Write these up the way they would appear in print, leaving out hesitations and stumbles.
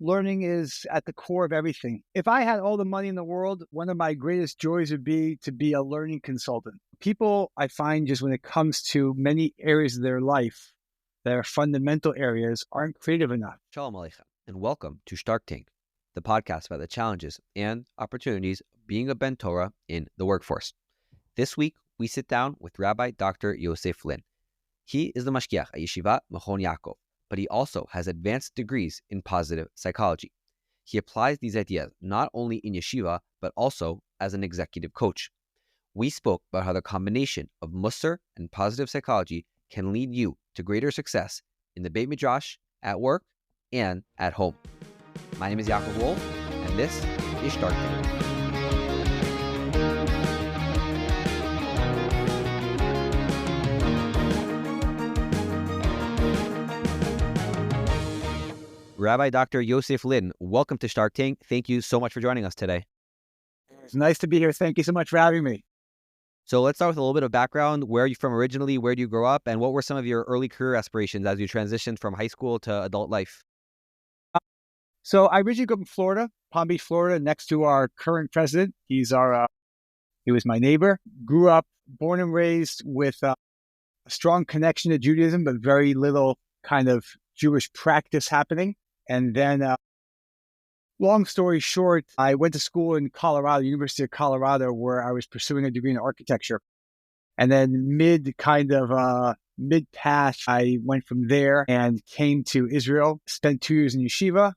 learning is at the core of everything. If I had all the money in the world, one of my greatest joys would be to be a learning consultant. People, I find, just when it comes to many areas of their life that are fundamental areas, aren't creative enough. Shalom Aleichem, and welcome to Shtark Tank, the podcast about the challenges and opportunities of being a Bnei Torah in the workforce. This week, we sit down with Rabbi Dr. Yosef Lynn. He is the Mashgiach of Machon Yaakov, but he also has advanced degrees in positive psychology. He applies these ideas not only in yeshiva, but also as an executive coach. We spoke about how the combination of Mussar and positive psychology can lead you to greater success in the Beit Midrash, at work, and at home. My name is Yaakov Wolf, and this is Shtark Tank. Rabbi Dr. Yosef Lynn, welcome to Shtark Tank. Thank you so much for joining us today. It's nice to be here. Thank you so much for having me. So let's start with a little bit of background. Where are you from originally? Where do you grow up? And what were some of your early career aspirations as you transitioned from high school to adult life? So I originally grew up in Florida, Palm Beach, Florida, next to our current president. He was my neighbor. Grew up, born and raised with a strong connection to Judaism, but very little kind of Jewish practice happening. And then, long story short, I went to school in Colorado, University of Colorado, where I was pursuing a degree in architecture. And then mid-pass, I went from there and came to Israel, spent 2 years in yeshiva,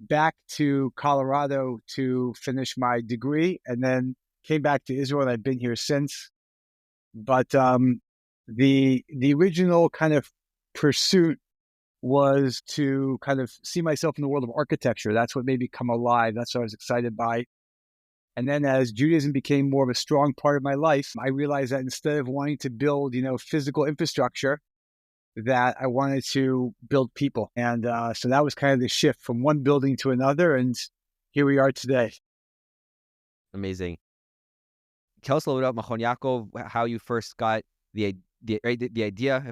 back to Colorado to finish my degree, and then came back to Israel, and I've been here since. But the original kind of pursuit was to kind of see myself in the world of architecture. That's what made me come alive. That's what I was excited by. And then as Judaism became more of a strong part of my life, I realized that instead of wanting to build, physical infrastructure, that I wanted to build people. And so that was kind of the shift from one building to another. And here we are today. Amazing. Tell us a little bit about Machon Yaakov, how you first got the idea.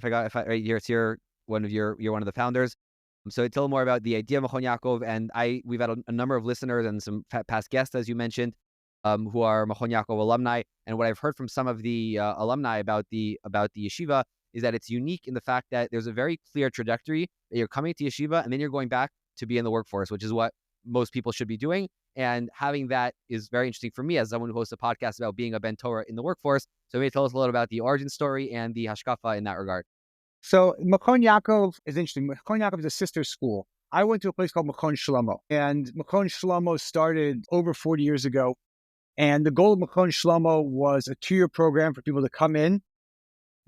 You're one of the founders. So tell more about the idea of Machon Yaakov. And we've had a number of listeners and some past guests, as you mentioned, who are Machon Yaakov alumni. And what I've heard from some of the alumni about the yeshiva is that it's unique in the fact that there's a very clear trajectory that you're coming to yeshiva and then you're going back to be in the workforce, which is what most people should be doing. And having that is very interesting for me as someone who hosts a podcast about being a Bnei Torah in the workforce. So maybe tell us a little about the origin story and the hashkafa in that regard. So Machon Yaakov is interesting. Machon Yaakov is a sister school. I went to a place called Machon Shlomo, and Machon Shlomo started over 40 years ago. And the goal of Machon Shlomo was a 2-year program for people to come in,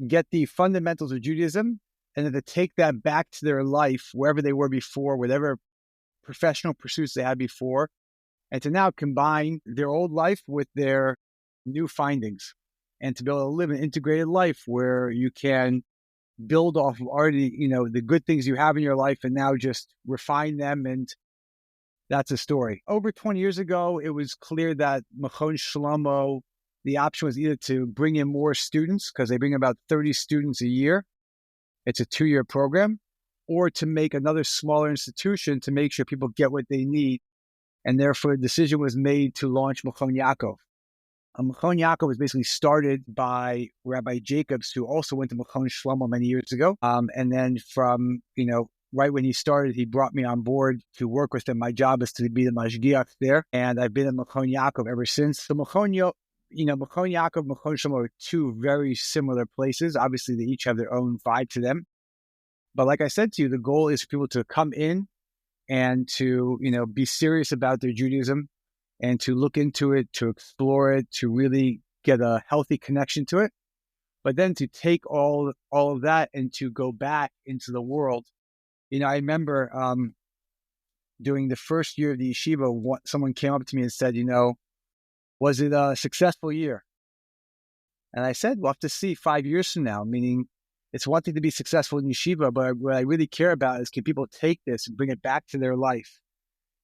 get the fundamentals of Judaism, and then to take that back to their life, wherever they were before, whatever professional pursuits they had before, and to now combine their old life with their new findings, and to be able to live an integrated life where you can build off of already, the good things you have in your life and now just refine them. And that's a story. Over 20 years ago, it was clear that Machon Shlomo, the option was either to bring in more students, because they bring about 30 students a year. It's a 2-year program, or to make another smaller institution to make sure people get what they need. And therefore, a decision was made to launch Machon Yaakov. Machon Yaakov was basically started by Rabbi Jacobs, who also went to Machon Shlomo many years ago. And then from, right when he started, he brought me on board to work with him. My job is to be the Mashgiach there. And I've been at Machon Yaakov ever since. So Machon Yaakov, Machon Shlomo are two very similar places. Obviously, they each have their own vibe to them. But like I said to you, the goal is for people to come in and to, be serious about their Judaism, and to look into it, to explore it, to really get a healthy connection to it. But then to take all of that and to go back into the world. I remember during the first year of the yeshiva, someone came up to me and said, was it a successful year? And I said, we'll have to see 5 years from now, meaning it's one thing to be successful in yeshiva, but what I really care about is, can people take this and bring it back to their life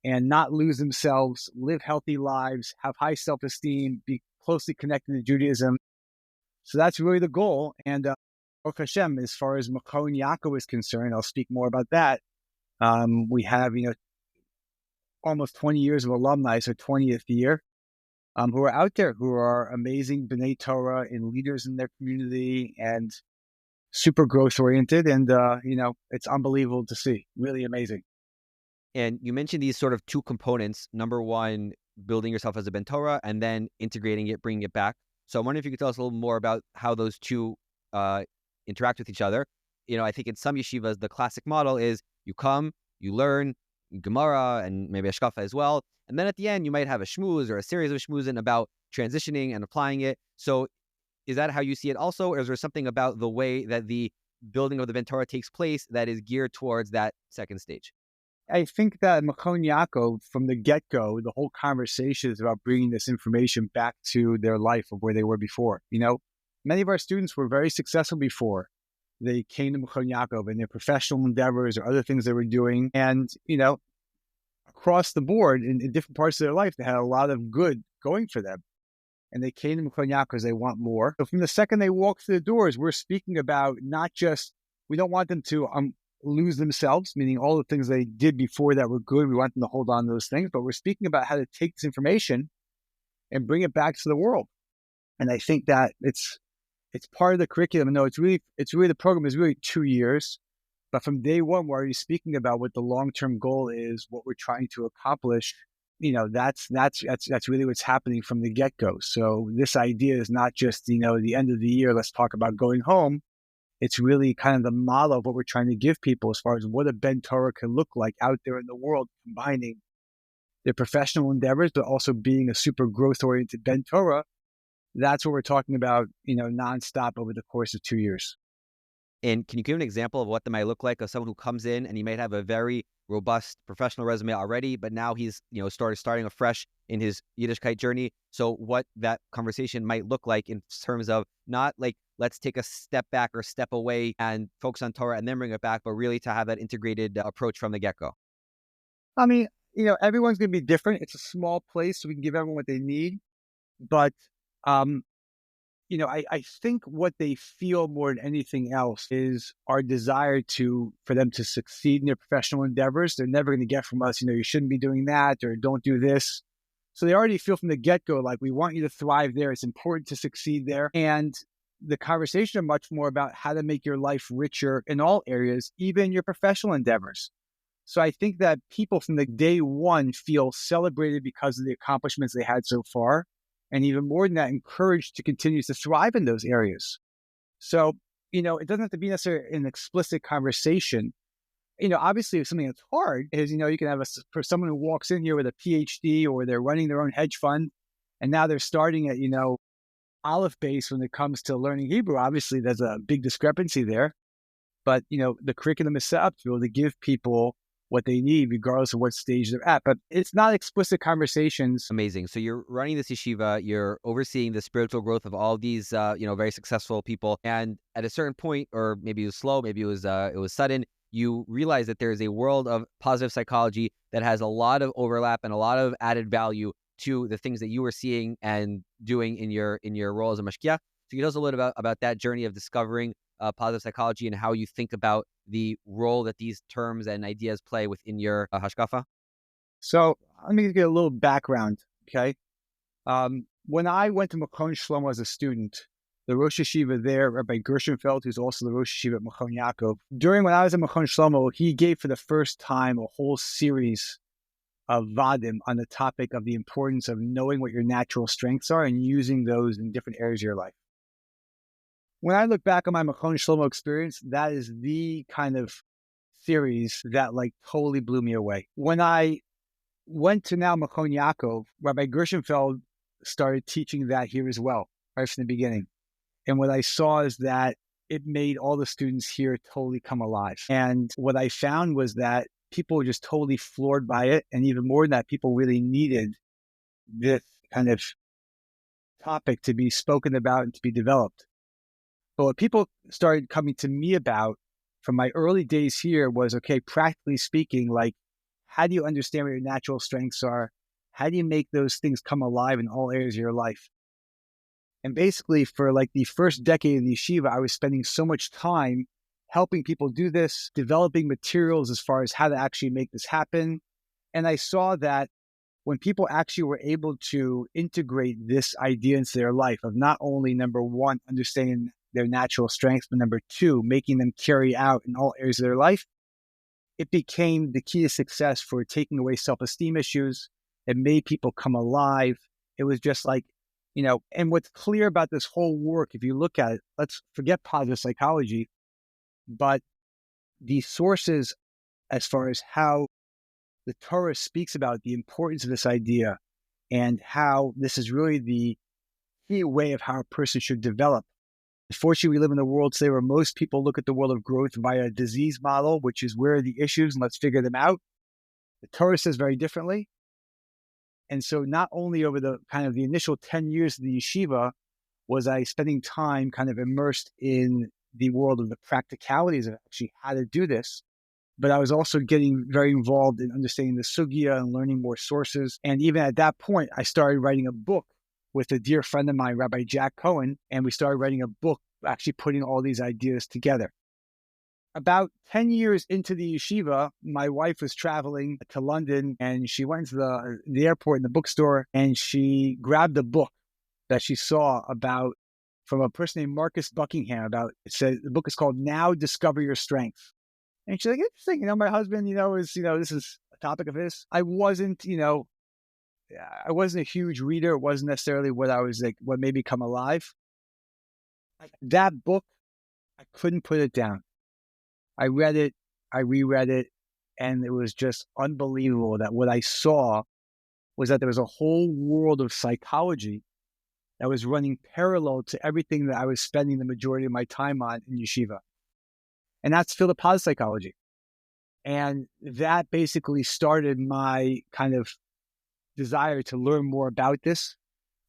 and not lose themselves, live healthy lives, have high self-esteem, be closely connected to Judaism. So that's really the goal. And Baruch Hashem, as far as Machon Yaakov is concerned, I'll speak more about that. We have, almost 20 years of alumni, so 20th year, who are out there, who are amazing Bnei Torah and leaders in their community and super growth oriented. And, it's unbelievable to see. Really amazing. And you mentioned these sort of two components. Number one, building yourself as a Ben Torah, and then integrating it, bringing it back. So I'm wondering if you could tell us a little more about how those two interact with each other. I think in some yeshivas, the classic model is you come, you learn Gemara and maybe Ashkafa as well. And then at the end, you might have a shmooze or a series of shmoozin about transitioning and applying it. So is that how you see it also? Or is there something about the way that the building of the Ben Torah takes place that is geared towards that second stage? I think that Machon Yaakov, from the get-go, the whole conversation is about bringing this information back to their life of where they were before. Many of our students were very successful before they came to Machon Yaakov in their professional endeavors or other things they were doing. And, across the board in different parts of their life, they had a lot of good going for them. And they came to Machon Yaakov because they want more. So from the second they walk through the doors, we're speaking about not just, we don't want them to lose themselves, meaning all the things they did before that were good. We want them to hold on to those things, but we're speaking about how to take this information and bring it back to the world. And I think that it's part of the curriculum. No, it's really the program is really 2 years, but from day one, we're already speaking about what the long-term goal is, what we're trying to accomplish. That's really what's happening from the get-go. So this idea is not just, the end of the year, let's talk about going home. It's really kind of the model of what we're trying to give people as far as what a Ben Torah can look like out there in the world, combining their professional endeavors, but also being a super growth-oriented Ben Torah. That's what we're talking about, nonstop over the course of 2 years. And can you give an example of what that might look like of someone who comes in and he might have a very robust professional resume already, but now he's, starting afresh in his Yiddishkeit journey. So what that conversation might look like in terms of not like, let's take a step back or step away and focus on Torah and then bring it back, but really to have that integrated approach from the get-go. I mean, everyone's going to be different. It's a small place, so we can give everyone what they need. But, I think what they feel more than anything else is our desire for them to succeed in their professional endeavors. They're never going to get from us, you shouldn't be doing that or don't do this. So they already feel from the get-go, like we want you to thrive there. It's important to succeed there. And the conversation are much more about how to make your life richer in all areas, even your professional endeavors. So I think that people from the day one feel celebrated because of the accomplishments they had so far. And even more than that, encouraged to continue to thrive in those areas. So, it doesn't have to be necessarily an explicit conversation. Obviously, if something that's hard is, you can have for someone who walks in here with a PhD or they're running their own hedge fund, and now they're starting at, Aleph base when it comes to learning Hebrew. Obviously, there's a big discrepancy there. But, the curriculum is set up to be able to give people what they need, regardless of what stage they're at. But it's not explicit conversations. Amazing. So you're running this yeshiva, you're overseeing the spiritual growth of all these, very successful people. And at a certain point, or maybe it was slow, maybe it was sudden, you realize that there is a world of positive psychology that has a lot of overlap and a lot of added value to the things that you were seeing and doing in your role as a mashgiach. So you tell us a little bit about that journey of discovering positive psychology and how you think about the role that these terms and ideas play within your hashkafa? So let me get a little background, okay? When I went to Machon Shlomo as a student, the Rosh Yeshiva there, Rabbi Gershenfeld, who's also the Rosh Yeshiva at Machon Yaakov, when I was at Machon Shlomo, he gave for the first time a whole series of vadim on the topic of the importance of knowing what your natural strengths are and using those in different areas of your life. When I look back on my Machon Shlomo experience, that is the kind of series that totally blew me away. When I went to now Machon Yaakov, Rabbi Gershenfeld started teaching that here as well, right from the beginning. And what I saw is that it made all the students here totally come alive. And what I found was that people were just totally floored by it. And even more than that, people really needed this kind of topic to be spoken about and to be developed. But what people started coming to me about from my early days here was, okay, practically speaking, how do you understand what your natural strengths are? How do you make those things come alive in all areas of your life? And basically for the first decade of the yeshiva, I was spending so much time helping people do this, developing materials as far as how to actually make this happen, And I saw that when people actually were able to integrate this idea into their life of not only, number one, understanding their natural strengths, but number two, making them carry out in all areas of their life, it became the key to success for taking away self-esteem issues. It made people come alive. It was just like, and what's clear about this whole work, if you look at it, let's forget positive psychology, but the sources as far as how the Torah speaks about the importance of this idea and how this is really the key way of how a person should develop. Unfortunately, we live in a world today where most people look at the world of growth via a disease model, which is where are the issues and let's figure them out. The Torah says very differently. And so not only over the kind of the initial 10 years of the yeshiva was I spending time kind of immersed in the world of the practicalities of actually how to do this, but I was also getting very involved in understanding the sugya and learning more sources. And even at that point, I started writing a book with a dear friend of mine, Rabbi Jack Cohen, and we started writing a book, actually putting all these ideas together. About 10 years into the yeshiva, my wife was traveling to London, and she went to the airport in the bookstore, and she grabbed a book that she saw about from a person named Marcus Buckingham. It said the book is called "Now Discover Your Strengths." And she's like, interesting. My husband, this is a topic of his. I wasn't a huge reader. It wasn't necessarily what made me come alive. That book, I couldn't put it down. I read it, I reread it, and it was just unbelievable that what I saw was that there was a whole world of psychology that was running parallel to everything that I was spending the majority of my time on in yeshiva. And that's field of positive psychology. And that basically started my kind of desire to learn more about this.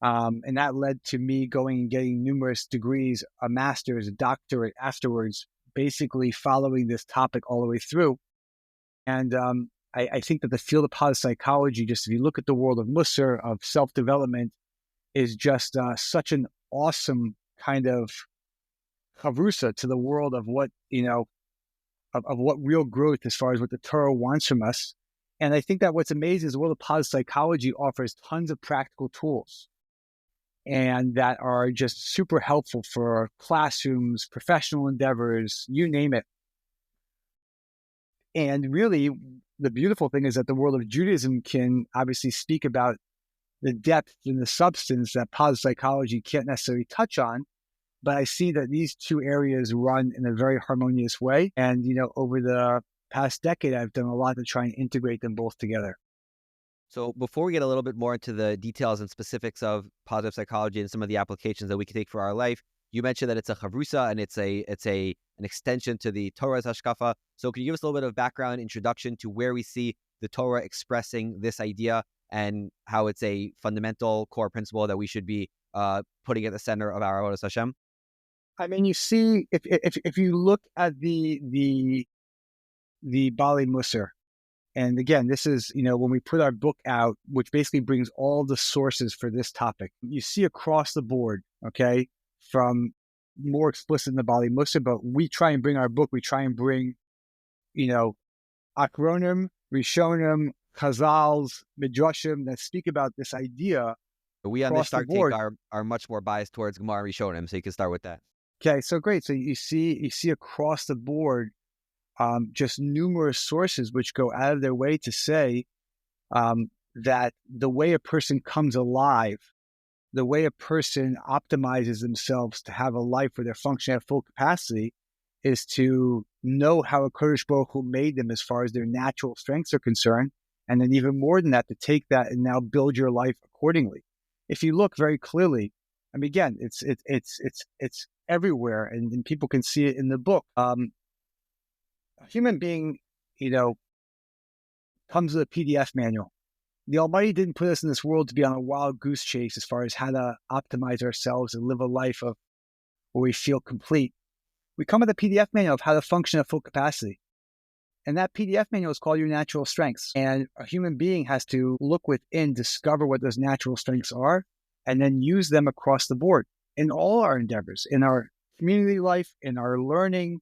And that led to me going and getting numerous degrees, a master's, a doctorate afterwards, basically following this topic all the way through. And I think that the field of positive psychology, just if you look at the world of Mussar, of self-development, is just such an awesome kind of chavrusa to the world of what, of what real growth as far as what the Torah wants from us. And I think that what's amazing is the world of positive psychology offers tons of practical tools and that are just super helpful for classrooms, professional endeavors, you name it. And really, the beautiful thing is that the world of Judaism can obviously speak about the depth and the substance that positive psychology can't necessarily touch on. But I see that these two areas run in a very harmonious way. And, over the past decade, I've done a lot to try and integrate them both together. So before we get a little bit more into the details and specifics of positive psychology and some of the applications that we can take for our life, you mentioned that it's a chavrusa and it's an extension to the Torah's hashkafa. So can you give us a little bit of background, introduction to where we see the Torah expressing this idea and how it's a fundamental core principle that we should be putting at the center of our Avodas Hashem? I mean, you see, if you look at the Bali Mussar, and again, this is, when we put our book out, which basically brings all the sources for this topic, you see across the board, okay, from more explicit in the Bali Mussar, but we try and bring Akronim, Rishonim, Chazals, Midrashim that speak about this idea. We on the Shtark Tank are much more biased towards Gemara and Rishonim, so you can start with that. Okay, so great. So you see across the board just numerous sources which go out of their way to say that the way a person comes alive, the way a person optimizes themselves to have a life where they're functioning at full capacity is to know how a Kodesh Baruch Hu made them as far as their natural strengths are concerned. And then even more than that, to take that and now build your life accordingly. If you look very clearly, I mean, again, it's everywhere, and people can see it in the book. A human being, comes with a PDF manual. The Almighty didn't put us in this world to be on a wild goose chase as far as how to optimize ourselves and live a life of where we feel complete. We come with a PDF manual of how to function at full capacity. And that PDF manual is called your natural strengths. And a human being has to look within, discover what those natural strengths are, and then use them across the board in all our endeavors, in our community life, in our learning,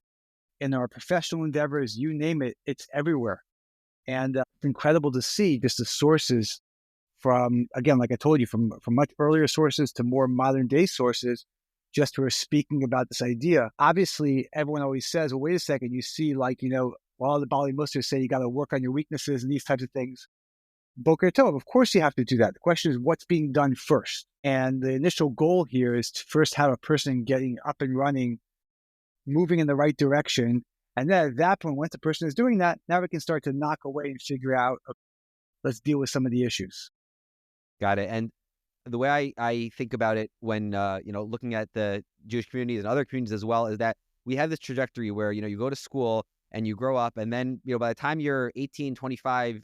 in our professional endeavors, you name it, it's everywhere. And it's incredible to see just the sources from, again, like I told you, from much earlier sources to more modern day sources, just who are speaking about this idea. Obviously, everyone always says, well, wait a second, you see, like, all the Bali Mussar say you got to work on your weaknesses and these types of things. Boker Tov, of course you have to do that. The question is what's being done first. And the initial goal here is to first have a person getting up and running, moving in the right direction. And then at that point, once the person is doing that, now we can start to knock away and figure out, okay, let's deal with some of the issues. Got it. And the way I think about it when, looking at the Jewish communities and other communities as well, is that we have this trajectory where, you go to school and you grow up, and then, by the time you're 18, 25,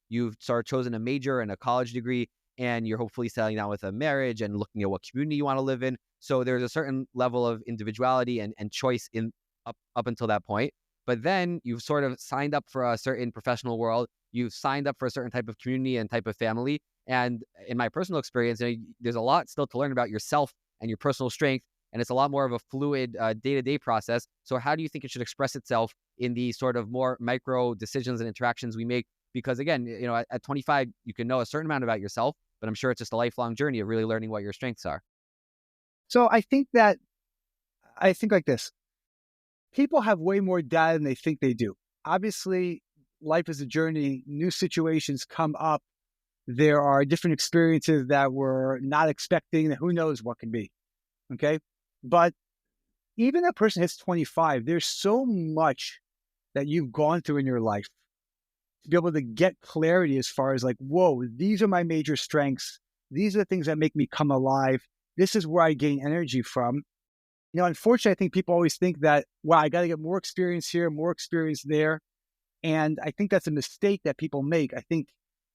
you've chosen a major and a college degree, and you're hopefully settling down with a marriage and looking at what community you want to live in. So there's a certain level of individuality and choice in up until that point. But then you've sort of signed up for a certain professional world. You've signed up for a certain type of community and type of family. And in my personal experience, there's a lot still to learn about yourself and your personal strength. And it's a lot more of a fluid day-to-day process. So how do you think it should express itself in the sort of more micro decisions and interactions we make? Because again, at 25, you can know a certain amount about yourself, but I'm sure it's just a lifelong journey of really learning what your strengths are. So I think like this. People have way more data than they think they do. Obviously, life is a journey. New situations come up. There are different experiences that we're not expecting, that who knows what can be. Okay. But even a person hits 25, there's so much that you've gone through in your life to be able to get clarity as far as like, whoa, these are my major strengths. These are the things that make me come alive. This is where I gain energy from. Unfortunately, I think people always think that, wow, I got to get more experience here, more experience there. And I think that's a mistake that people make. I think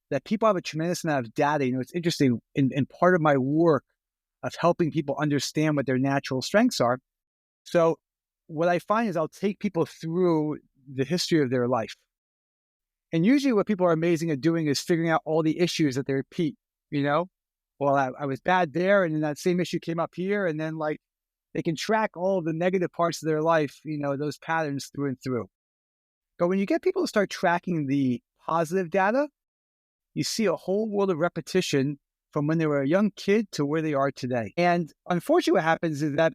that people have a tremendous amount of data. It's interesting in part of my work of helping people understand what their natural strengths are. So what I find is I'll take people through the history of their life. And usually what people are amazing at doing is figuring out all the issues that they repeat, Well, I was bad there, and then that same issue came up here, and then like they can track all of the negative parts of their life, those patterns through and through. But when you get people to start tracking the positive data, you see a whole world of repetition from when they were a young kid to where they are today. And unfortunately, what happens is that,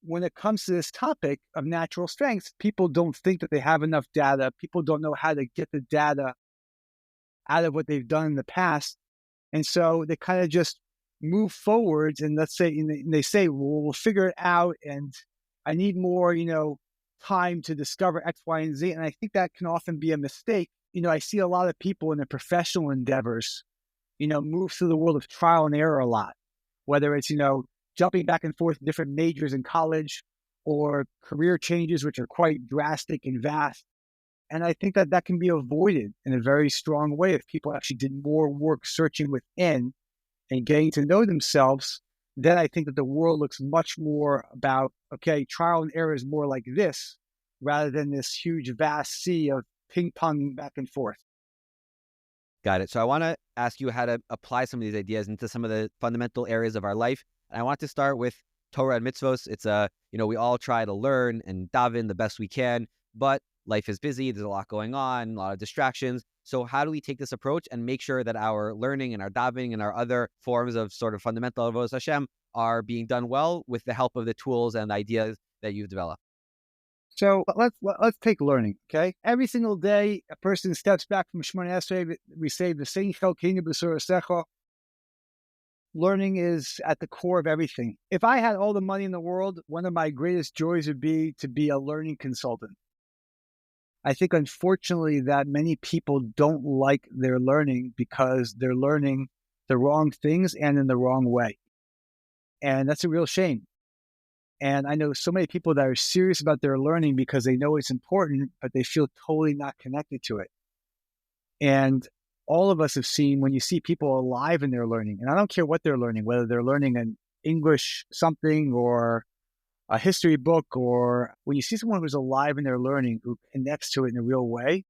when it comes to this topic of natural strengths, people don't think that they have enough data. People don't know how to get the data out of what they've done in the past. And so they kind of just move forwards, and let's say, and they say, well, we'll figure it out, and I need more, time to discover X, Y, and Z. And I think that can often be a mistake. I see a lot of people in their professional endeavors, move through the world of trial and error a lot, whether it's, jumping back and forth different majors in college or career changes, which are quite drastic and vast. And I think that can be avoided in a very strong way if people actually did more work searching within and getting to know themselves. Then I think that the world looks much more about, okay, trial and error is more like this rather than this huge, vast sea of ping pong back and forth. Got it. So I want to ask you how to apply some of these ideas into some of the fundamental areas of our life. And I want to start with Torah and mitzvos. It's we all try to learn and daven the best we can, but life is busy. There's a lot going on, a lot of distractions. So how do we take this approach and make sure that our learning and our davening and our other forms of sort of fundamental avodas Hashem are being done well with the help of the tools and ideas that you've developed? So let's take learning, okay? Every single day, a person steps back from Shemona Esrei. We say the same Chelkeinu b'Surah Secha. Learning is at the core of everything. If I had all the money in the world, one of my greatest joys would be to be a learning consultant. I think, unfortunately, that many people don't like their learning because they're learning the wrong things and in the wrong way. And that's a real shame. And I know so many people that are serious about their learning because they know it's important, but they feel totally not connected to it. And all of us have seen when you see people alive in their learning, and I don't care what they're learning, whether they're learning an English something or a history book, or when you see someone who's alive in their learning, who connects to it in a real way,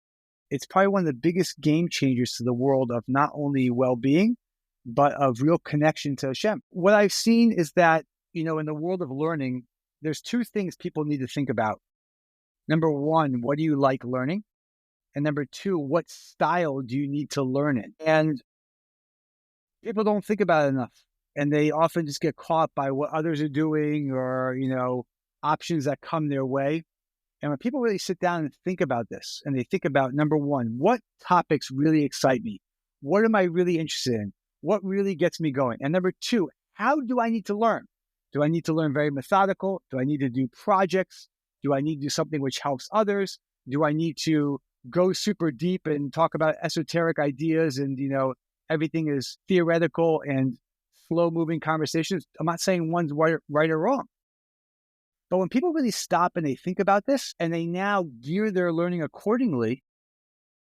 it's probably one of the biggest game changers to the world of not only well-being, but of real connection to Hashem. What I've seen is that, in the world of learning, there's two things people need to think about. Number one, what do you like learning? And number two, what style do you need to learn in? And people don't think about it enough. And they often just get caught by what others are doing or, options that come their way. And when people really sit down and think about this, and they think about, number one, what topics really excite me? What am I really interested in? What really gets me going? And number two, how do I need to learn? Do I need to learn very methodical? Do I need to do projects? Do I need to do something which helps others? Do I need to go super deep and talk about esoteric ideas and, everything is theoretical and slow-moving conversations? I'm not saying one's right or wrong. But when people really stop and they think about this and they now gear their learning accordingly,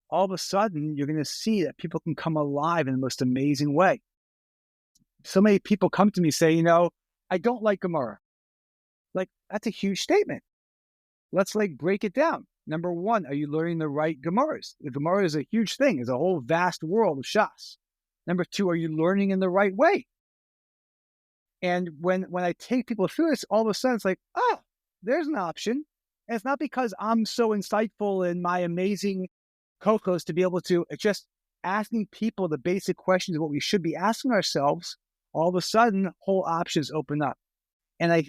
all of a sudden you're going to see that people can come alive in the most amazing way. So many people come to me say, I don't like Gemara. Like, that's a huge statement. Let's break it down. Number one, are you learning the right Gemaras? The Gemara is a huge thing. It's a whole vast world of Shas. Number two, are you learning in the right way? And when I take people through this, all of a sudden it's like, oh, there's an option. And it's not because I'm so insightful in my amazing co-host to be able to, it's just asking people the basic questions of what we should be asking ourselves. All of a sudden, whole options open up. And I,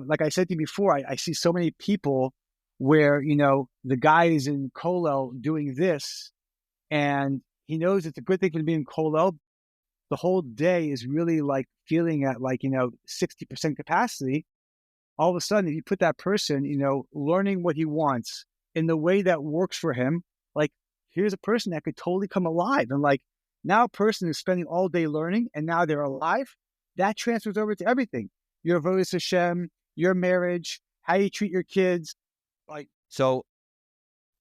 like I said to you before, I see so many people where, the guy is in Kollel doing this and he knows it's a good thing for him to be in Kollel. The whole day is really feeling at 60% capacity. All of a sudden, if you put that person, learning what he wants in the way that works for him, here's a person that could totally come alive. And now a person is spending all day learning and now they're alive. That transfers over to everything. Your avodas Hashem, your marriage, how you treat your kids. So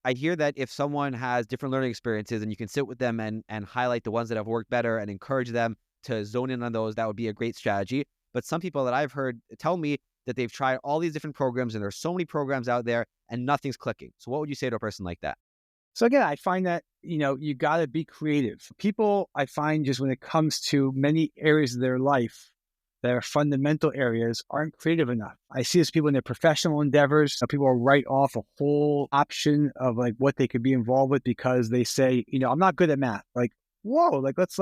I hear that if someone has different learning experiences and you can sit with them and highlight the ones that have worked better and encourage them to zone in on those, that would be a great strategy. But some people that I've heard tell me that they've tried all these different programs and there's so many programs out there and nothing's clicking. So what would you say to a person like that? So again, I find that, you got to be creative. People, I find just when it comes to many areas of their life that are fundamental areas, aren't creative enough. I see this people in their professional endeavors. Some people will write off a whole option of what they could be involved with because they say, I'm not good at math. Whoa, let's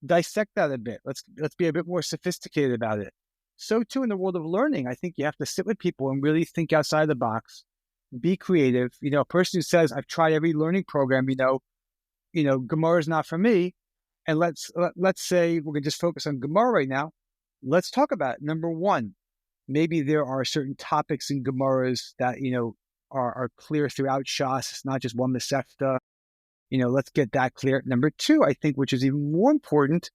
dissect that a bit. Let's be a bit more sophisticated about it. So too in the world of learning, I think you have to sit with people and really think outside the box, be creative. A person who says, I've tried every learning program, Gemara is not for me. And let's say we're going to just focus on Gemara right now. Let's talk about it. Number one, maybe there are certain topics in Gemaras that, are clear throughout Shas. It's not just one Masechta. Let's get that clear. Number two, I think, which is even more important,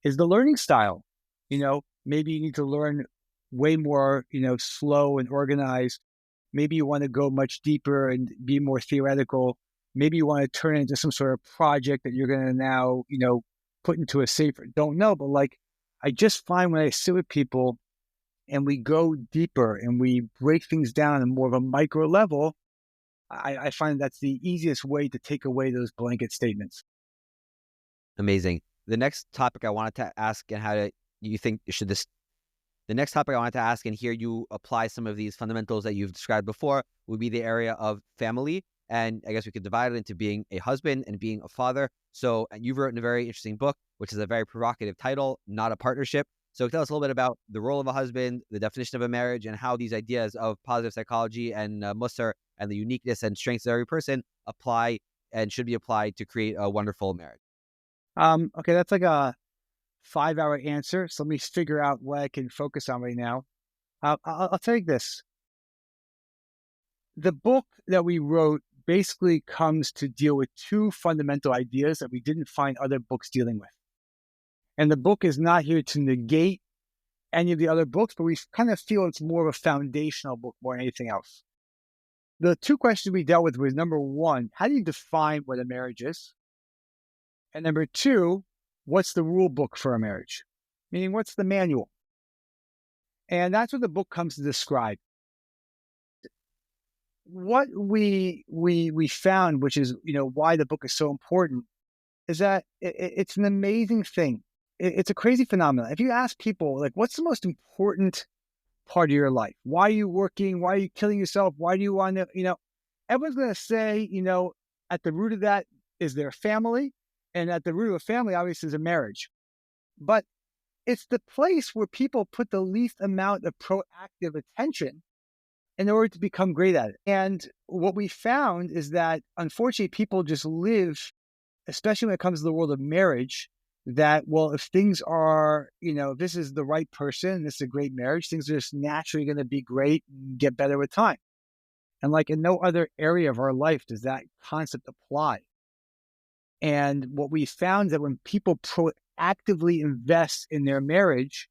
is the learning style. Maybe you need to learn way more, slow and organized. Maybe you want to go much deeper and be more theoretical. Maybe you want to turn it into some sort of project that you're going to now, put into a safer. Don't know, but I just find when I sit with people and we go deeper and we break things down on more of a micro level, I find that's the easiest way to take away those blanket statements. Amazing. The next topic I wanted to ask and the next topic I wanted to ask and hear you apply some of these fundamentals that you've described before would be the area of family. And I guess we could divide it into being a husband and being a father. So you've written a very interesting book, which is a very provocative title, Not a Partnership. So tell us a little bit about the role of a husband, the definition of a marriage, and how these ideas of positive psychology and Mussar and the uniqueness and strengths of every person apply and should be applied to create a wonderful marriage. Okay, that's a 5-hour answer. So let me figure out what I can focus on right now. I'll tell you this. The book that we wrote basically comes to deal with two fundamental ideas that we didn't find other books dealing with. And the book is not here to negate any of the other books, but we kind of feel it's more of a foundational book more than anything else. The two questions we dealt with was, number one, how do you define what a marriage is? And number two, what's the rule book for a marriage? Meaning, what's the manual? And that's what the book comes to describe. What we found, which is, why the book is so important, is that it's an amazing thing. It's a crazy phenomenon. If you ask people, what's the most important part of your life? Why are you working? Why are you killing yourself? Why do you want to, everyone's going to say, at the root of that is their family. And at the root of a family, obviously, is a marriage. But it's the place where people put the least amount of proactive attention in order to become great at it. And what we found is that, unfortunately, people just live, especially when it comes to the world of marriage, that, well, if things are, this is the right person, this is a great marriage, things are just naturally going to be great and get better with time. And like in no other area of our life does that concept apply. And what we found is that when people proactively invest in their marriage,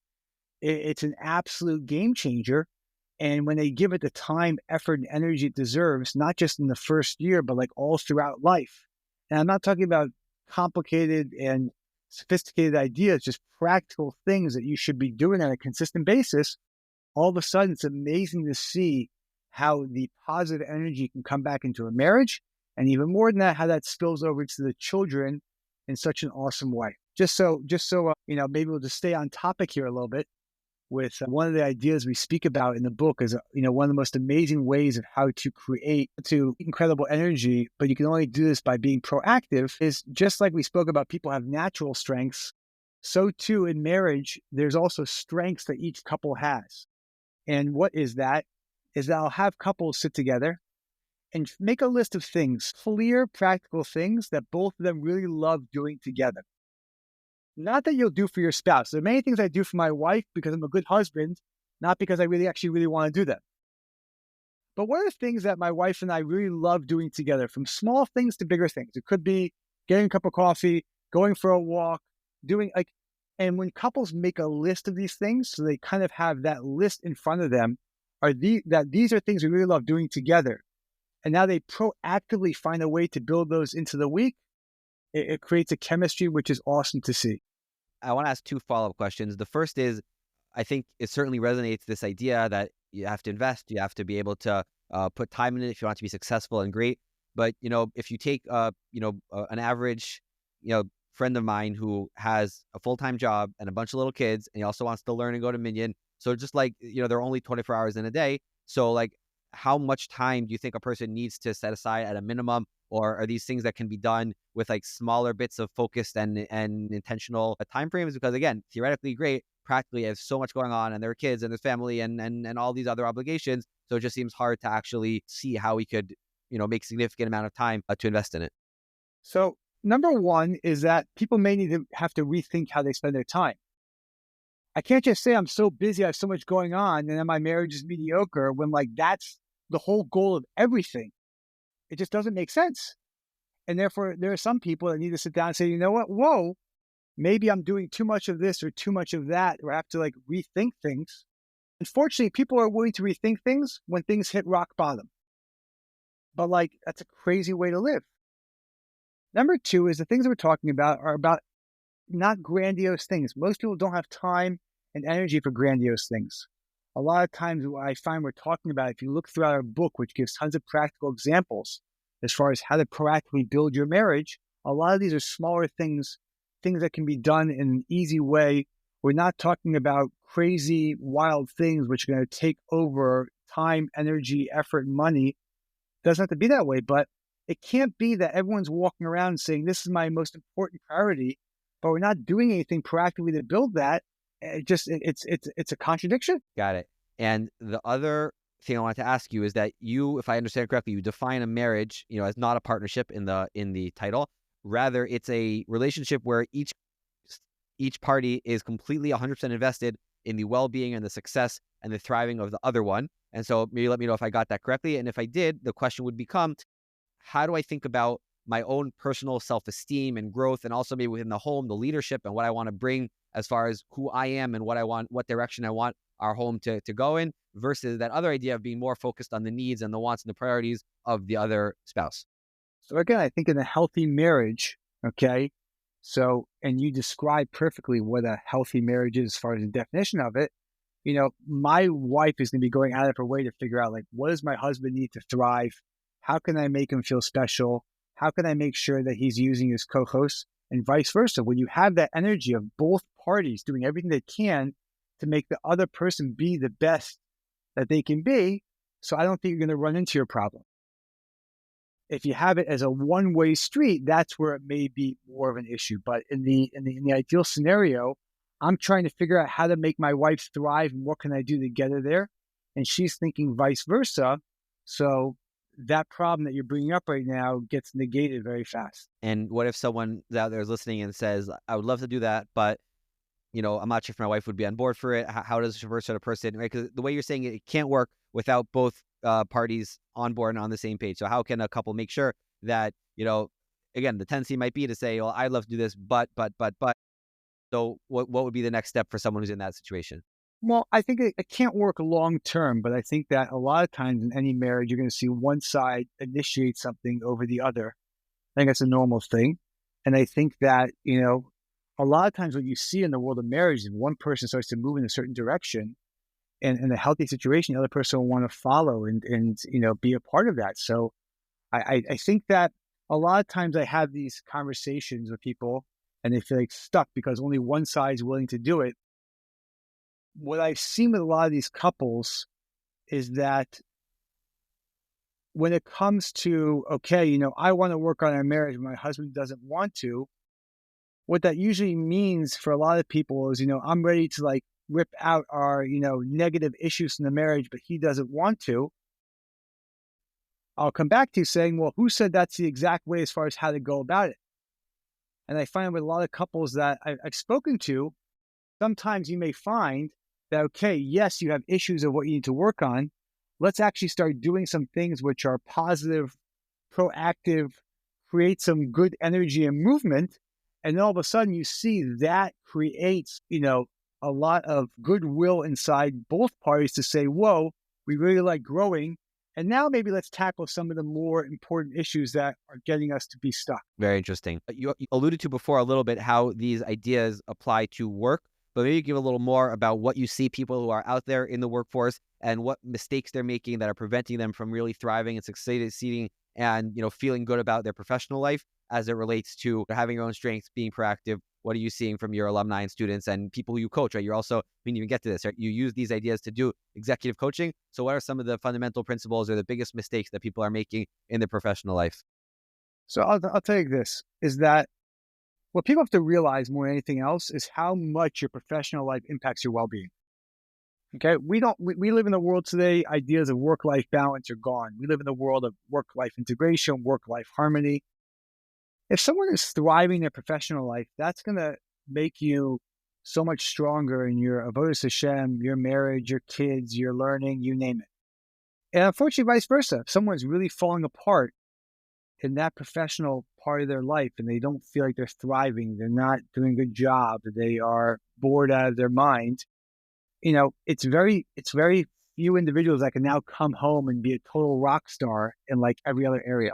it's an absolute game changer. And when they give it the time, effort, and energy it deserves, not just in the first year, but like all throughout life. And I'm not talking about complicated and sophisticated ideas, just practical things that you should be doing on a consistent basis. All of a sudden, it's amazing to see how the positive energy can come back into a marriage. And even more than that, how that spills over to the children in such an awesome way. Just so, maybe we'll just stay on topic here a little bit with one of the ideas we speak about in the book is, one of the most amazing ways of how to create incredible energy, but you can only do this by being proactive, is just like we spoke about people have natural strengths, so too in marriage, there's also strengths that each couple has. And what is that? Is that I'll have couples sit together and make a list of things, clear, practical things that both of them really love doing together. Not that you'll do for your spouse. There are many things I do for my wife because I'm a good husband, not because I really want to do them. But what are things that my wife and I really love doing together, from small things to bigger things? It could be getting a cup of coffee, going for a walk, and when couples make a list of these things, so they kind of have that list in front of them, these are things we really love doing together. And now they proactively find a way to build those into the week. It creates a chemistry, which is awesome to see. I want to ask two follow-up questions. The first is, I think it certainly resonates, this idea that you have to invest, you have to be able to put time in it if you want to be successful and great. But, if you take, an average, friend of mine who has a full-time job and a bunch of little kids, and he also wants to learn and go to Minyan. So just like, there are only 24 hours in a day. So like, how much time do you think a person needs to set aside at a minimum? Or are these things that can be done with like smaller bits of focused and intentional timeframes? Because again, theoretically great, practically has so much going on, and their kids and their family and all these other obligations. So it just seems hard to actually see how we could, make significant amount of time to invest in it. So number one is that people may need to have to rethink how they spend their time. I can't just say I'm so busy, I have so much going on, and then my marriage is mediocre when like that's the whole goal of everything. It just doesn't make sense. And therefore, there are some people that need to sit down and say, you know what? Whoa, maybe I'm doing too much of this or too much of that, or I have to like rethink things. Unfortunately, people are willing to rethink things when things hit rock bottom. But like, that's a crazy way to live. Number two is the things that we're talking about are about not grandiose things. Most people don't have time and energy for grandiose things. A lot of times what I find we're talking about, if you look throughout our book, which gives tons of practical examples as far as how to proactively build your marriage, a lot of these are smaller things that can be done in an easy way. We're not talking about crazy, wild things which are going to take over time, energy, effort, and money. It doesn't have to be that way, but it can't be that everyone's walking around saying, this is my most important priority, but we're not doing anything proactively to build that. It's a contradiction. Got it. And the other thing I wanted to ask you is that you, if I understand correctly, you define a marriage, as not a partnership in the title. Rather, it's a relationship where each party is completely 100% invested in the well-being and the success and the thriving of the other one. And so maybe let me know if I got that correctly. And if I did, the question would become, how do I think about my own personal self-esteem and growth, and also maybe within the home, the leadership and what I want to bring as far as who I am and what I want, what direction I want our home to go in, versus that other idea of being more focused on the needs and the wants and the priorities of the other spouse. So again, I think in a healthy marriage, okay, so, and you describe perfectly what a healthy marriage is as far as the definition of it. My wife is going to be going out of her way to figure out, like, what does my husband need to thrive? How can I make him feel special? How can I make sure that he's using his co-host, and vice versa? When you have that energy of both parties doing everything they can to make the other person be the best that they can be, so I don't think you're going to run into your problem. If you have it as a one-way street, that's where it may be more of an issue. But in the ideal scenario, I'm trying to figure out how to make my wife thrive and what can I do to get her there. And she's thinking vice versa. So that problem that you're bringing up right now gets negated very fast. And what if someone out there is listening and says, I would love to do that, but I'm not sure if my wife would be on board for it. How does a sort of person, right? Because the way you're saying it can't work without both parties on board and on the same page. So how can a couple make sure that, again, the tendency might be to say, well, I'd love to do this, but. So what would be the next step for someone who's in that situation? Well, I think it can't work long term, but I think that a lot of times in any marriage, you're going to see one side initiate something over the other. I think that's a normal thing. And I think that, a lot of times what you see in the world of marriage is one person starts to move in a certain direction and in a healthy situation, the other person will want to follow and be a part of that. So I think that a lot of times I have these conversations with people and they feel like stuck because only one side is willing to do it. What I've seen with a lot of these couples is that when it comes to, okay, I want to work on our marriage, but my husband doesn't want to, what that usually means for a lot of people is, I'm ready to rip out our, negative issues in the marriage, but he doesn't want to. I'll come back to you saying, well, who said that's the exact way as far as how to go about it? And I find with a lot of couples that I've spoken to, sometimes you may find that, okay, yes, you have issues of what you need to work on. Let's actually start doing some things which are positive, proactive, create some good energy and movement. And then all of a sudden you see that creates, a lot of goodwill inside both parties to say, whoa, we really like growing. And now maybe let's tackle some of the more important issues that are getting us to be stuck. Very interesting. You alluded to before a little bit how these ideas apply to work, but maybe give a little more about what you see people who are out there in the workforce and what mistakes they're making that are preventing them from really thriving and succeeding and, feeling good about their professional life as it relates to having your own strengths, being proactive. What are you seeing from your alumni and students and people who you coach, right? You're also, we didn't even get to this, right? You use these ideas to do executive coaching. So what are some of the fundamental principles or the biggest mistakes that people are making in their professional life? So I'll tell you this, is that what people have to realize more than anything else is how much your professional life impacts your well-being. Okay, we live in a world today, ideas of work-life balance are gone. We live in a world of work-life integration, work-life harmony. If someone is thriving in their professional life, that's going to make you so much stronger in your avodas Hashem, your marriage, your kids, your learning, you name it. And unfortunately, vice versa. If someone's really falling apart in that professional part of their life and they don't feel like they're thriving, they're not doing a good job, they are bored out of their mind, it's very few individuals that can now come home and be a total rock star in every other area.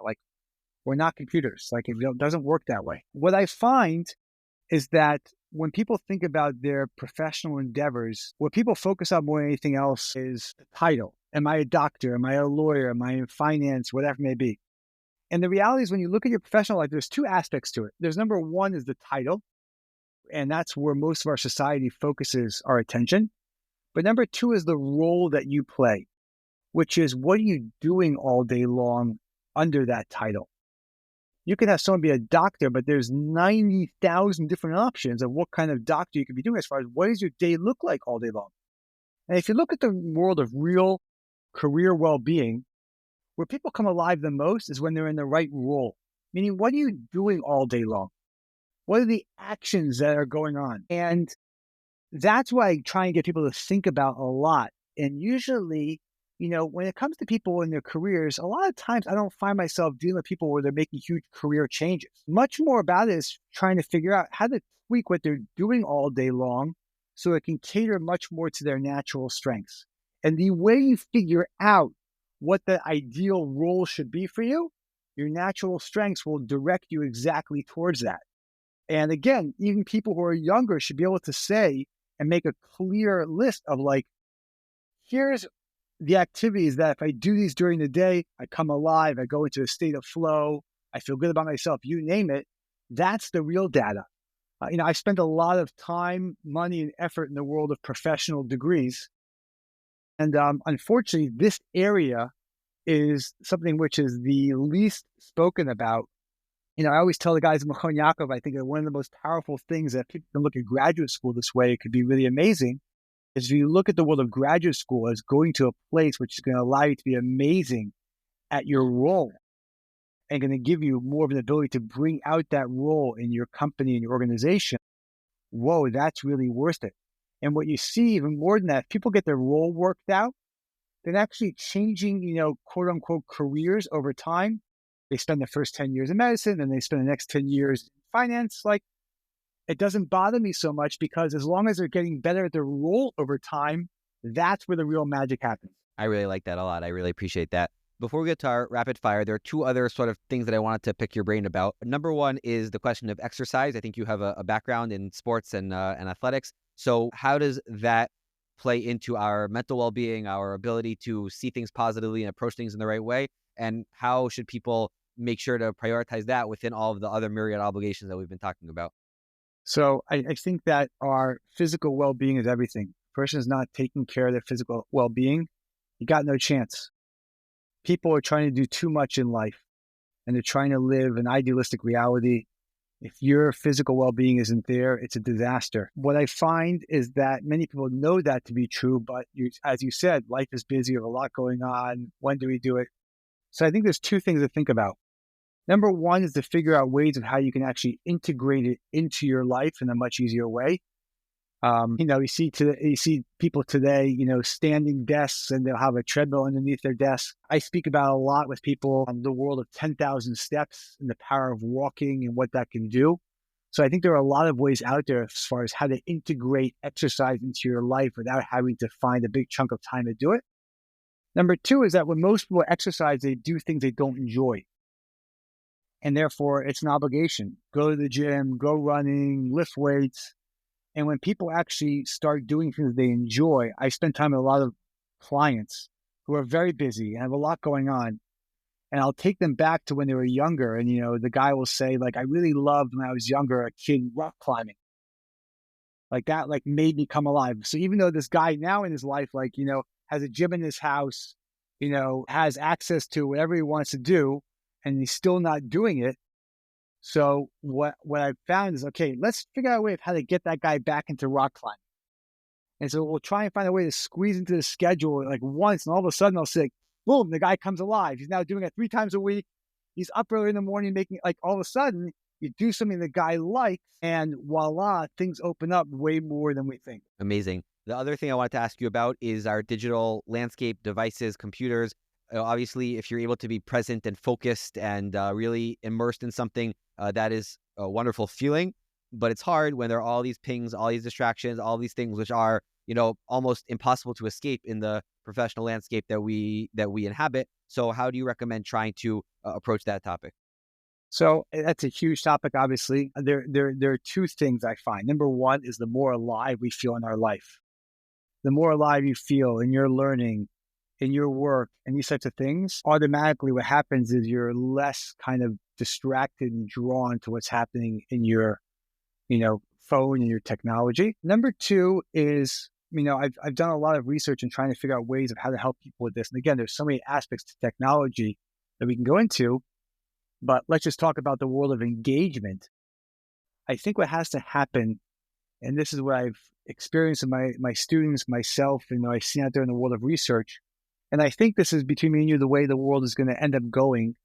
We're not computers. It doesn't work that way. What I find is that when people think about their professional endeavors, what people focus on more than anything else is the title. Am I a doctor? Am I a lawyer? Am I in finance? Whatever it may be. And the reality is when you look at your professional life, there's two aspects to it. There's number one is the title. And that's where most of our society focuses our attention. But number two is the role that you play, which is what are you doing all day long under that title? You can have someone be a doctor, but there's 90,000 different options of what kind of doctor you could be doing as far as what does your day look like all day long. And if you look at the world of real career well-being, where people come alive the most is when they're in the right role. Meaning, what are you doing all day long? What are the actions that are going on? And that's what I try and get people to think about a lot. And usually, when it comes to people in their careers, a lot of times I don't find myself dealing with people where they're making huge career changes. Much more about it is trying to figure out how to tweak what they're doing all day long so it can cater much more to their natural strengths. And the way you figure out what the ideal role should be for you, your natural strengths will direct you exactly towards that. And again, even people who are younger should be able to say and make a clear list of here's the activities that if I do these during the day, I come alive, I go into a state of flow, I feel good about myself, you name it. That's the real data. I spent a lot of time, money, and effort in the world of professional degrees. And unfortunately, this area is something which is the least spoken about. I always tell the guys in Machon Yaakov, I think that one of the most powerful things that people can look at graduate school this way, it could be really amazing, is if you look at the world of graduate school as going to a place which is going to allow you to be amazing at your role and going to give you more of an ability to bring out that role in your company and your organization. Whoa, that's really worth it. And what you see even more than that, if people get their role worked out, then actually changing, quote unquote, careers over time. They spend the first 10 years in medicine and they spend the next 10 years in finance. Like, it doesn't bother me so much because as long as they're getting better at their role over time, that's where the real magic happens. I really like that a lot. I really appreciate that. Before we get to our rapid fire, there are two other sort of things that I wanted to pick your brain about. Number one is the question of exercise. I think you have a background in sports and athletics. So how does that play into our mental well-being, our ability to see things positively and approach things in the right way? And how should people make sure to prioritize that within all of the other myriad obligations that we've been talking about? So I think that our physical well-being is everything. A person is not taking care of their physical well-being, you got no chance. People are trying to do too much in life and they're trying to live an idealistic reality. If your physical well-being isn't there, it's a disaster. What I find is that many people know that to be true, but as you said, life is busy, you have a lot going on. When do we do it? So I think there's two things to think about. Number one is to figure out ways of how you can actually integrate it into your life in a much easier way. You see people today, standing desks and they'll have a treadmill underneath their desk. I speak about a lot with people on the world of 10,000 steps and the power of walking and what that can do. So I think there are a lot of ways out there as far as how to integrate exercise into your life without having to find a big chunk of time to do it. Number two is that when most people exercise, they do things they don't enjoy. And therefore, it's an obligation. Go to the gym, go running, lift weights. And when people actually start doing things they enjoy, I spend time with a lot of clients who are very busy and have a lot going on. And I'll take them back to when they were younger. And, the guy will say, like, I really loved when I was younger, a kid rock climbing. Like that, like, made me come alive. So even though this guy now in his life, has a gym in his house, has access to whatever he wants to do, and he's still not doing it. So what I've found is, okay, let's figure out a way of how to get that guy back into rock climbing. And so we'll try and find a way to squeeze into the schedule like once, and all of a sudden I'll say, boom, the guy comes alive. He's now doing it 3 times a week. He's up early in the morning making, like, all of a sudden you do something the guy likes and voila, things open up way more than we think. Amazing. The other thing I wanted to ask you about is our digital landscape, devices, computers. Obviously, if you're able to be present and focused and really immersed in something, that is a wonderful feeling. But it's hard when there are all these pings, all these distractions, all these things which are, almost impossible to escape in the professional landscape that we inhabit. So how do you recommend trying to approach that topic? So that's a huge topic, obviously. There are two things I find. Number one is the more alive we feel in our life. The more alive you feel in your learning, in your work, and these types of things, automatically what happens is you're less kind of distracted and drawn to what's happening in your, phone and your technology. Number two is, I've done a lot of research and trying to figure out ways of how to help people with this. And again, there's so many aspects to technology that we can go into, but let's just talk about the world of engagement. I think what has to happen, and this is what I've experienced in my students, myself, I've seen out there in the world of research, and I think this is between me and you, the way the world is going to end up going,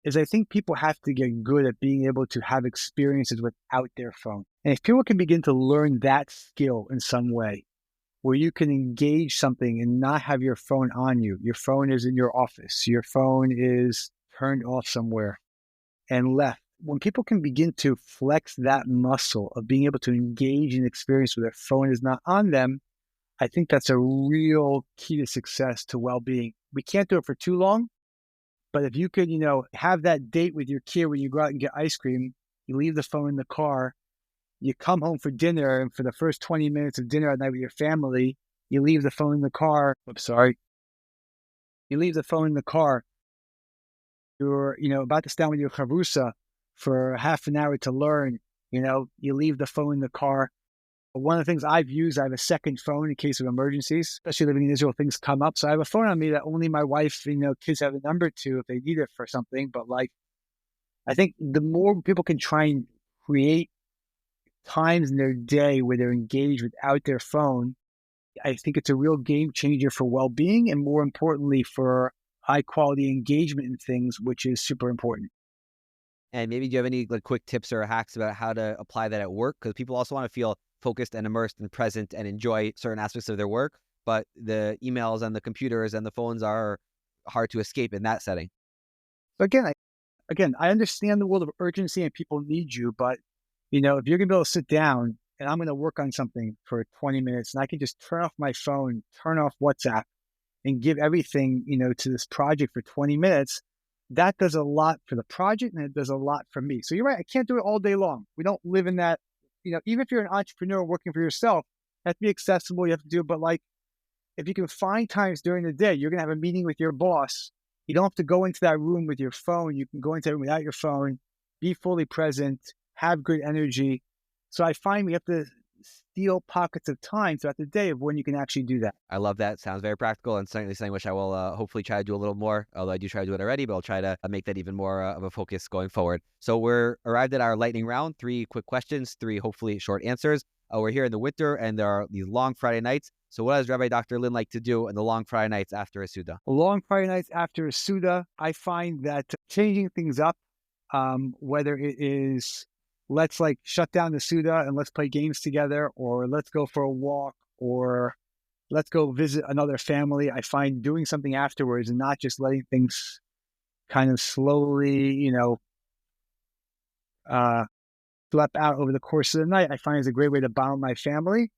is I think people have to get good at being able to have experiences without their phone. And if people can begin to learn that skill in some way, where you can engage something and not have your phone on you, your phone is in your office, your phone is turned off somewhere and left. When people can begin to flex that muscle of being able to engage in experience where their phone is not on them, I think that's a real key to success, to well-being. We can't do it for too long, but if you could, have that date with your kid when you go out and get ice cream, you leave the phone in the car, you come home for dinner, and for the first 20 minutes of dinner at night with your family, you leave the phone in the car. You leave the phone in the car. You're, about to stand with your chavrusa for half an hour to learn, you leave the phone in the car. One of the things I've used, I have a second phone in case of emergencies, especially living in Israel, things come up. So I have a phone on me that only my wife, kids have a number to if they need it for something. But like, I think the more people can try and create times in their day where they're engaged without their phone, I think it's a real game changer for well-being and more importantly for high quality engagement in things, which is super important. And maybe do you have any like quick tips or hacks about how to apply that at work? Because people also want to feel focused and immersed and present and enjoy certain aspects of their work, but the emails and the computers and the phones are hard to escape in that setting. So I understand the world of urgency and people need you, but if you're gonna be able to sit down and I'm gonna work on something for 20 minutes and I can just turn off my phone, turn off WhatsApp and give everything, to this project for 20 minutes, that does a lot for the project and it does a lot for me. So you're right. I can't do it all day long. We don't live in that, even if you're an entrepreneur working for yourself, you have to be accessible. You have to do it. But like, if you can find times during the day, you're going to have a meeting with your boss. You don't have to go into that room with your phone. You can go into that room without your phone, be fully present, have good energy. So I find we have to steal pockets of time throughout the day of when you can actually do that. I love that. Sounds very practical and certainly something which I will hopefully try to do a little more, although I do try to do it already, but I'll try to make that even more of a focus going forward. So we're arrived at our lightning round, 3 quick questions, 3 hopefully short answers. We're here in the winter and there are these long Friday nights. So what does Rabbi Dr. Lynn like to do in the long Friday nights after a Suda? Long Friday nights after a Suda, I find that changing things up, whether it is let's like shut down the Suda and let's play games together, or let's go for a walk, or let's go visit another family. I find doing something afterwards and not just letting things kind of slowly, slip out over the course of the night, I find is a great way to bond with my family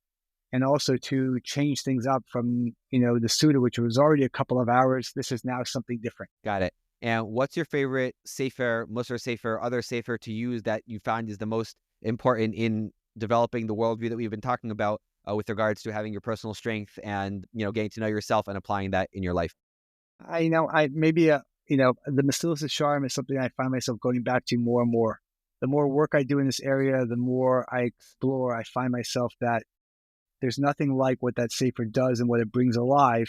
and also to change things up from, the Suda, which was already a couple of hours. This is now something different. Got it. And what's your favorite sefer, Mussar sefer, other sefer to use that you find is the most important in developing the worldview that we've been talking about with regards to having your personal strength and, getting to know yourself and applying that in your life? The Mesilas Yesharim is something I find myself going back to more and more. The more work I do in this area, the more I explore, I find myself that there's nothing like what that sefer does and what it brings alive.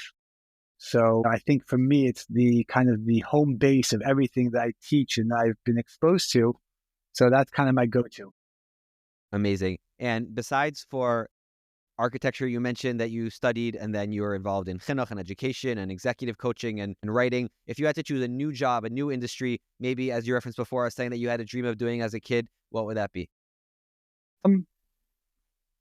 So I think for me, it's the kind of the home base of everything that I teach and I've been exposed to. So that's kind of my go-to. Amazing. And besides for architecture, you mentioned that you studied and then you were involved in chinuch and education and executive coaching and writing. If you had to choose a new job, a new industry, maybe as you referenced before, saying that you had a dream of doing as a kid, what would that be?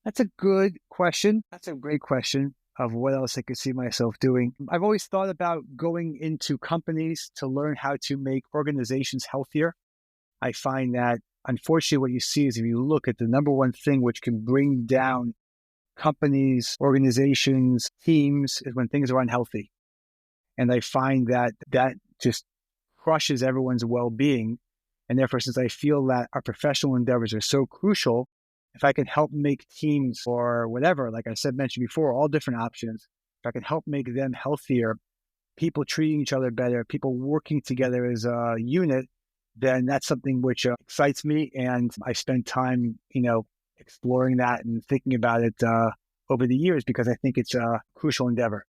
That's a good question. That's a great question of what else I could see myself doing. I've always thought about going into companies to learn how to make organizations healthier. I find that, unfortunately, what you see is if you look at the number one thing which can bring down companies, organizations, teams, is when things are unhealthy. And I find that just crushes everyone's well-being. And therefore, since I feel that our professional endeavors are so crucial, if I can help make teams or whatever, like I mentioned before, all different options, if I can help make them healthier, people treating each other better, people working together as a unit, then that's something which excites me. And I spend time, exploring that and thinking about it over the years because I think it's a crucial endeavor.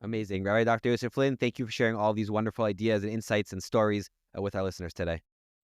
Amazing. Rabbi Dr. Yosef Lynn, thank you for sharing all these wonderful ideas and insights and stories with our listeners today.